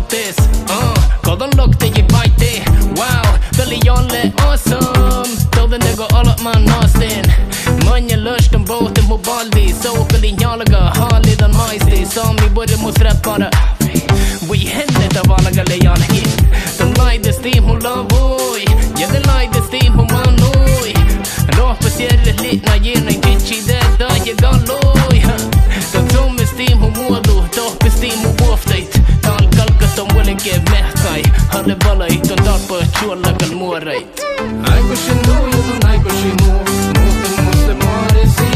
notice Kodon lokte je bajti Wow, dali jolle awesome Tove nego allat man nastin Manje lështën bote mu baldi Sokali njalaga halidan majsti Sami bërë mu srepara Vi henne të valaga le janë hit Të lajde stim hu lavoj Jede lajde stim hu manoj Roh për sjerë lit na jena i kiqi dhe da je galloj Të tume stim hu muadu Toh për stim hu boftajt Tal kalka të mwëllin ke mehtaj Hale balaj të ndarë për qualla kal muarajt Aj ku shindu jëdun aj ku shimu Muste mare si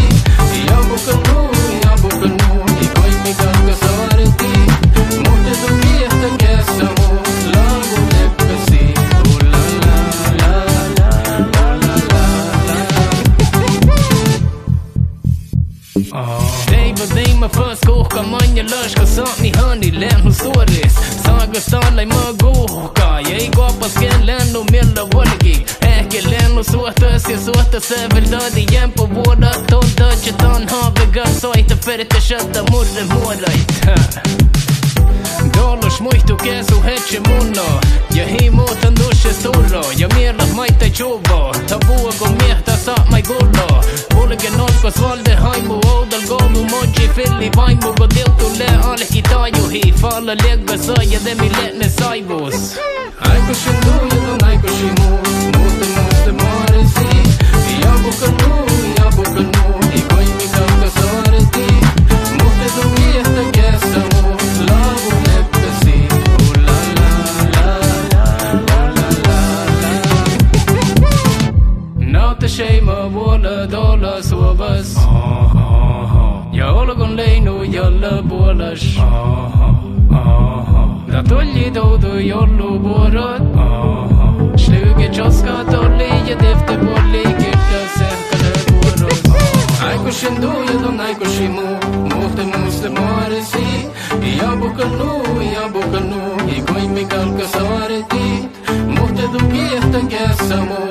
Ja bukanu I koj mi kalka sare ti Muste du kjehte kesa mu Lagu leppe si la la la la la la la Dej për dej më fës kohë ka manje lësh Ka sa një hëni len hustoris Sa gëstalaj më gohka Je i go pas ke len u milla volgi Ke len u suhtës Je suhtës e vërdadi jem po voda To dë që tan have gësoj Të ferë të shëta murë morajt Dolo shmujtu kesu heqe muno Ja hi mu të ndushe sturo Ja mirët majtë e qubo Ta bua go mjeh ta sa maj gullo Bule genol ko svalde hajmu O dal gomu moqi filli vajmu Go dil tu le ale kitaju hi Fala leg besoj edhe mi let në sajbus Aj ku shindu jedun aj ku shimu Muste mare si Ja bukanu I koj mi kalka sare ti Muste du mjeh të kesa mu Lagu leppe si la la la la la la la Naute shej më våle dola sovës Ja ola gon lejnu jalla bålash Da tolli dodu jollu borot Sluge qoska tolli jedifte bolli Kirta sehkale borot Aj ku shindu jedun aj ku shimu Muste mare si Ja bukanu I koj mi kalka sare ti Muste du kjehte kesa mu